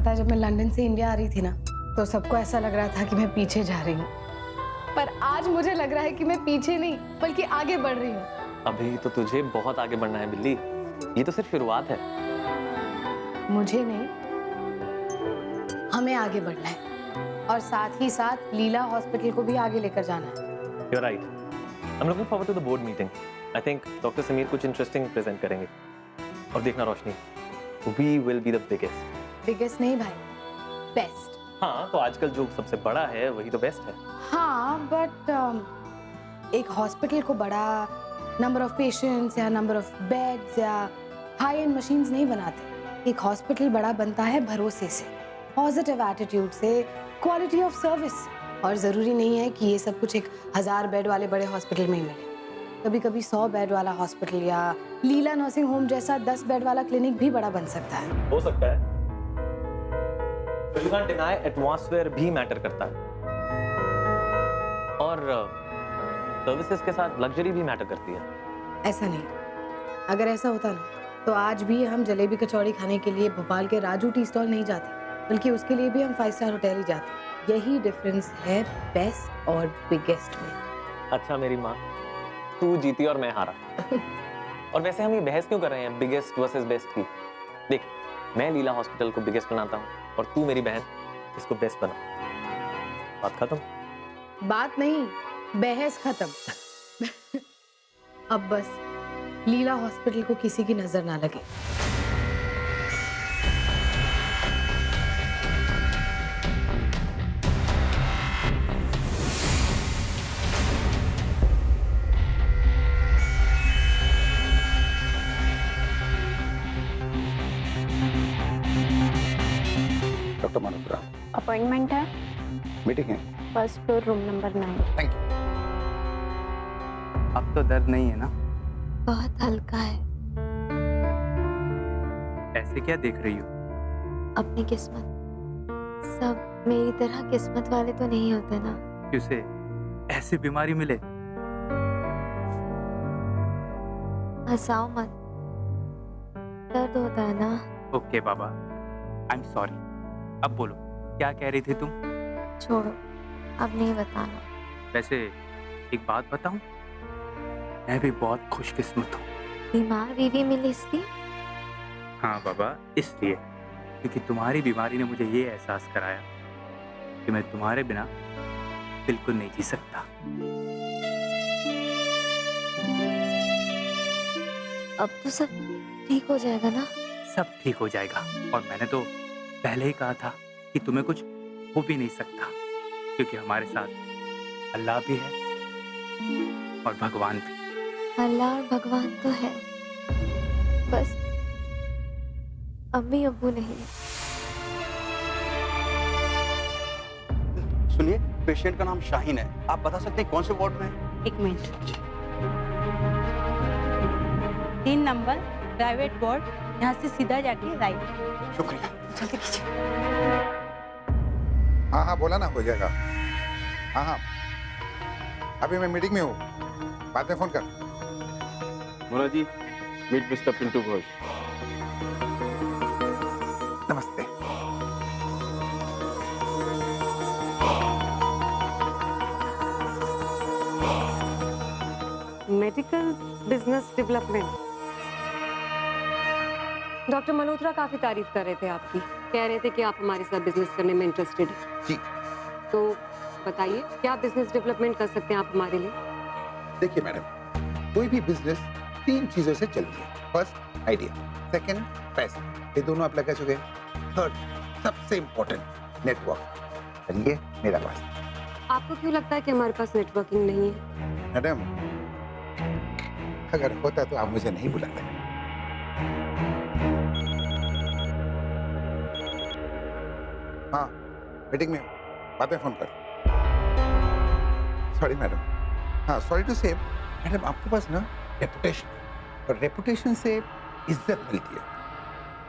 पता है, जब मैं लंदन से इंडिया आ रही थी ना, तो सबको ऐसा लग रहा था कि मैं पीछे जा रही हूँ, पर आज मुझे लग रहा है कि मैं पीछे नहीं बल्कि आगे बढ़ रही हूँ। अभी तो तुझे बहुत आगे बढ़ना है बिल्ली, ये तो सिर्फ शुरुआत है। मुझे नहीं, हमें आगे बढ़ना है और साथ ही साथ लीला हॉस्पिटल को भी आगे लेकर जाना है। You're right. I'm looking forward to the board meeting. I think doctor Sameer कुछ इंटरेस्टिंग प्रेजेंट करेंगे। और देखना रोशनी, we will be the biggest. Biggest नहीं भाई, बेस्ट। हाँ, तो आजकल जो सबसे बड़ा है वही तो बेस्ट है। हाँ, बट एक हॉस्पिटल को बड़ा नंबर ऑफ पेशेंट्स या नंबर ऑफ बेड्स या हाई एंड मशीन्स नहीं बनाते। एक हॉस्पिटल बड़ा बनता है भरोसे से, पॉजिटिव एटीट्यूड से, क्वालिटी ऑफ सर्विस। और ज़रूरी नहीं है कि ये सब कुछ एक 1000 बेड वाले बड़े हॉस्पिटल में ही मिले। कभी कभी 100 बेड वाला हॉस्पिटल या लीला नर्सिंग होम जैसा 10 बेड वाला क्लिनिक भी बड़ा बन सकता है। हो सकता है, but you can't deny atmosphere भी मैटर करता है। और सर्विसेज के साथ लग्जरी भी मैटर करती है। ऐसा नहीं, अगर ऐसा होता ना तो आज भी हम जलेबी कचौड़ी खाने के लिए भोपाल के राजू टी स्टॉल नहीं जाते, बल्कि उसके लिए भी हम 5 स्टार होटल ही जाते। यही डिफरेंस है बेस्ट और बिगेस्ट में। अच्छा मेरी माँ, तू जीती और मैं हारा। और वैसे हम ये बहस क्यों कर रहे हैं बिगेस्ट वर्सेस बेस्ट की? देख, मैं लीला हॉस्पिटल को बिगेस्ट बनाता हूँ और तू मेरी बहन इसको बेस्ट बना। बात खत्म। बात नहीं, बहस खत्म। अब बस लीला हॉस्पिटल को किसी की नजर ना लगे। डॉक्टर मल्होत्रा, अपॉइंटमेंट है, मीटिंग है। First floor room number 9। Thank you. अब तो दर्द नहीं है ना? बहुत हल्का है। ऐसे क्या देख रही हो? अपनी किस्मत, सब मेरी तरह किस्मत वाले तो नहीं होते ना। किसे ऐसी बीमारी मिले? हंसाओ मत, दर्द होता है ना। Okay Baba, I am sorry. अब बोलो, क्या कह रही थी तुम? छोड़ो, अब नहीं बताना। वैसे एक बात बताऊं, मैं भी बहुत खुशकिस्मत हूँ। बीमार बीवी मिली इसलिए? हाँ बाबा, इसलिए क्योंकि तुम्हारी बीमारी ने मुझे ये एहसास कराया कि मैं तुम्हारे बिना बिल्कुल नहीं जी सकता। अब तो सब ठीक हो जाएगा ना? सब ठीक हो जाएगा। और मैंने तो पहले ही कहा था कि तुम्हें कुछ हो भी नहीं सकता, क्योंकि हमारे साथ अल्लाह भी है और भगवान भी। अल्लाह और भगवान तो है, बस अम्मी अब्बू नहीं। सुनिए, पेशेंट का नाम शाहीन है। आप बता सकते हैं कौन से वार्ड में है? 1 मिनट। 3 नंबर प्राइवेट वार्ड, यहाँ से सीधा जाके राइट। शुक्रिया। जल्दी कीजिए। हाँ हाँ, बोला ना, हो जाएगा। हाँ हाँ, अभी मैं मीटिंग में हूँ, बाद में फोन कर। Mona ji, meet mister Pintu Ghosh. नमस्ते। Medical business development. Doctor Malhotra काफी तारीफ कर रहे थे आपकी, कह रहे थे कि आप हमारे साथ बिजनेस करने में इंटरेस्टेड हैं। जी। तो बताइए, क्या बिजनेस डेवलपमेंट कर सकते हैं आप हमारे लिए? देखिए मैडम, कोई भी बिजनेस 3 चीजों से चलती है। फर्स्ट आइडिया, सेकंड पैसा, ये दोनों आप लगा चुके हैं। थर्ड, सबसे इम्पोर्टेंट, नेटवर्क। चलिए मेरा पास। आपको क्यों लगता है कि हमारे पास नेटवर्किंग नहीं है? मैडम, अगर होता तो आप मुझे नहीं बुलाते। हाँ, मीटिंग में हूँ, बाद में फोन कर। Sorry madam. हाँ, सॉरी टू से मैडम, आपके पास ना रेपुटेशन है, और रेपुटेशन से इज्जत मिलती है,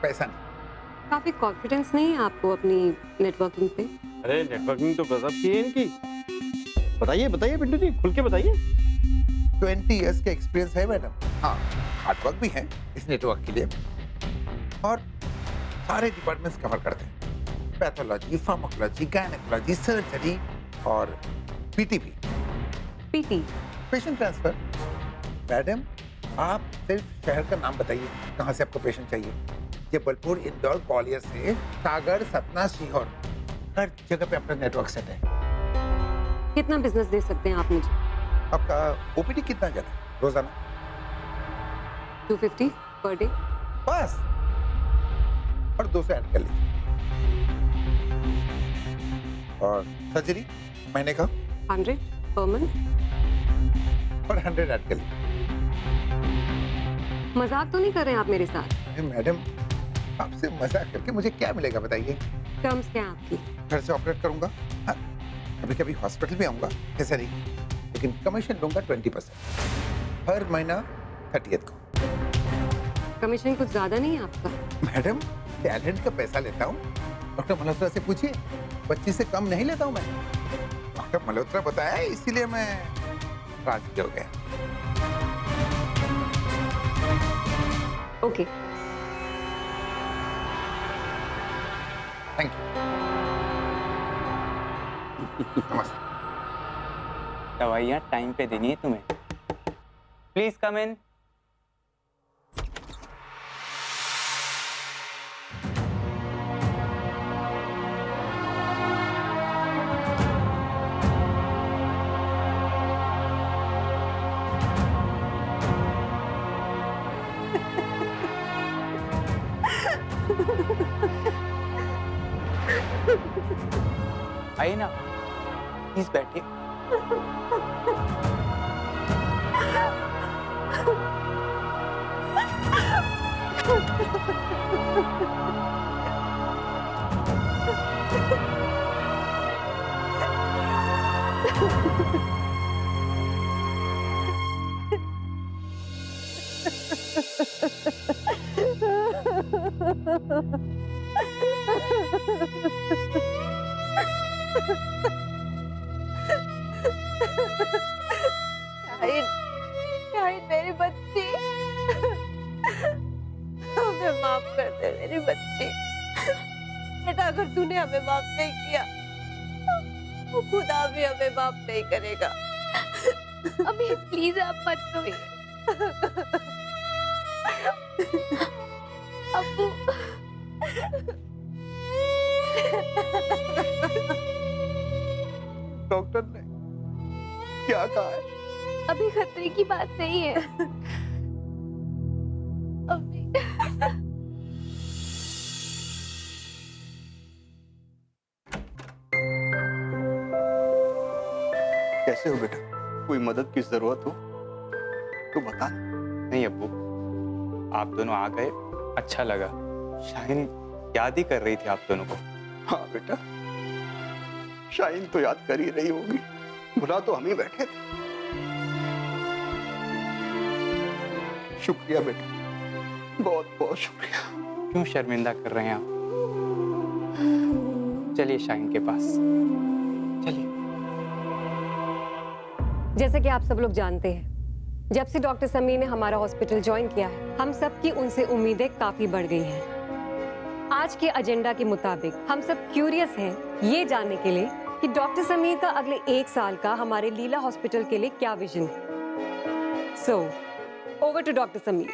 पैसा नहीं। काफी कॉन्फिडेंस नहीं है आपको अपनी नेटवर्किंग पे? अरे नेटवर्किंग तो गजब की है इनकी। बताइए बताइए पिंटू जी, खुल के बताइए। 20 इयर्स का एक्सपीरियंस है मैडम। हाँ, हार्डवर्क भी है इस नेटवर्क के लिए, और सारे डिपार्टमेंट्स कवर करते हैं। पैथोलॉजी, फार्माकोलॉजी, गायनेकोलॉजी, सर्जरी और PTP, PT. Patient transfer. Madam, आप सिर्फ शहर का नाम बताइए, कहाँ से आपको पेशेंट चाहिए। जबलपुर, इंदौर, ग्वालियर से सागर, सतना, सीहोर, हर जगह पे अपना नेटवर्क सेट है। कितना बिजनेस दे सकते हैं आप मुझे? आपका ओपीडी कितना जाता है रोजाना? 250 पर डे। बस, और 200 ऐड कर लीजिए। और सर्जरी महीने का 100 पर मंथ। और 100 ऐड कर लीजिए। मजाक तो नहीं कर रहे हैं आप मेरे साथ? अरे मैडम, आपसे मजाक करके मुझे क्या मिलेगा बताइए? टर्म्स क्या हैं आपकी? घर से ऑपरेट करूंगा, हाँ, कभी कभी हॉस्पिटल भी आऊंगा, ऐसा नहीं, लेकिन कमीशन लूंगा 20% हर महीना 30th को। कमीशन कुछ ज्यादा नहीं है आपका? मैडम, टैलेंट का पैसा लेता हूँ। डॉक्टर मल्होत्रा से पूछिए, 25 से कम नहीं लेता हूँ मैं। डॉक्टर मल्होत्रा बताया, इसीलिए मैं राजी हो गया। ओके। Thank you. नमस्ते। दवाइयाँ टाइम पे देनी है तुम्हें। प्लीज कम इन। आइए ना, प्लीज बैठिए। शाहिद मेरी बच्ची, हमें माफ कर दे मेरी बच्ची। बेटा, अगर तूने हमें माफ नहीं किया तो खुदा भी हमें माफ नहीं करेगा। अभी प्लीज आप मत रोइए। अब्बू, डॉक्टर ने क्या कहा है? अभी खतरे की बात नहीं है। अभी कैसे हो बेटा? कोई मदद की जरूरत हो तो बता। नहीं अब्बू, आप दोनों आ गए, अच्छा लगा। शाहिन याद ही कर रही थी आप दोनों को। हाँ बेटा, शाहीन तो याद कर ही रही होगी, भुला तो हम ही बैठे थे। शुक्रिया बेटा, बहुत बहुत शुक्रिया। क्यों शर्मिंदा कर रहे हैं आप? चलिए शाहीन के पास चलिए। जैसे कि आप सब लोग जानते हैं, जब से डॉक्टर समीर ने हमारा हॉस्पिटल ज्वाइन किया है, हम सब की उनसे उम्मीदें काफी बढ़ गई हैं। आज के एजेंडा के मुताबिक हम सब क्यूरियस हैं ये जानने के लिए कि डॉक्टर समीर का अगले 1 साल का हमारे लीला हॉस्पिटल के लिए क्या विजन है। So over to doctor Sameer.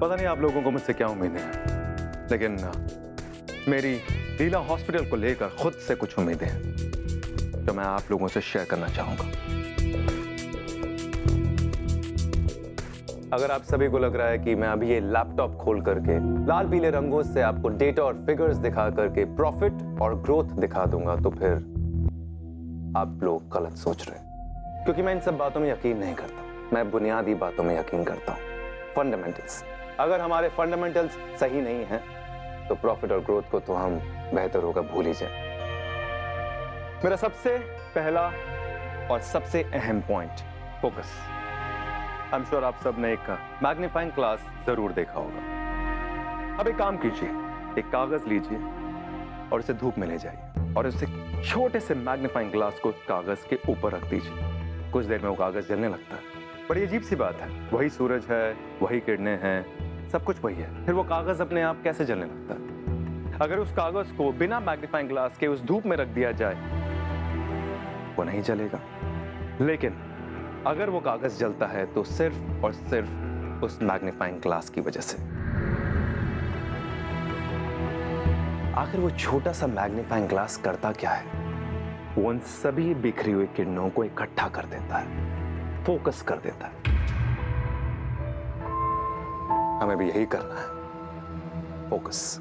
पता नहीं आप लोगों को मुझसे क्या उम्मीदें हैं, लेकिन मेरी लीला हॉस्पिटल को लेकर खुद से कुछ उम्मीदें हैं जो मैं आप लोगों से शेयर करना चाहूंगा। अगर आप सभी को लग रहा है कि मैं अभी ये लैपटॉप खोल करके लाल पीले रंगों से आपको डेटा और फिगर्स दिखा करके प्रॉफिट और ग्रोथ दिखा दूंगा, तो फिर आप लोग गलत सोच रहे हैं, क्योंकि मैं इन सब बातों में यकीन नहीं करता। मैं बुनियादी बातों में यकीन करता हूं, फंडामेंटल्स। अगर हमारे फंडामेंटल्स सही नहीं हैं, तो प्रॉफिट और ग्रोथ को तो हम बेहतर होगा भूल ही जाए। मेरा सबसे पहला और सबसे अहम point, focus. I am sure आप सब ने एक मैग्नीफाइंग ग्लास जरूर देखा होगा। अब एक काम कीजिए, एक कागज लीजिए और इसे धूप में ले जाइए और उसे छोटे से मैग्नीफाइंग ग्लास को कागज के ऊपर रख दीजिए। कुछ देर में वो कागज जलने लगता है। बड़ी अजीब सी बात है, वही सूरज है, वही किरणें हैं, सब कुछ वही है, फिर वो कागज अपने आप कैसे जलने लगता है? अगर उस कागज को बिना मैग्नीफाइंग ग्लास के उस धूप में रख दिया जाए, वो नहीं जलेगा। लेकिन अगर वो कागज जलता है तो सिर्फ और सिर्फ उस मैग्नीफाइंग ग्लास की वजह से। आखिर वो छोटा सा मैग्नीफाइंग ग्लास करता क्या है? वो उन सभी बिखरी हुई किरणों को इकट्ठा कर देता है, फोकस कर देता है। हमें भी यही करना है, फोकस।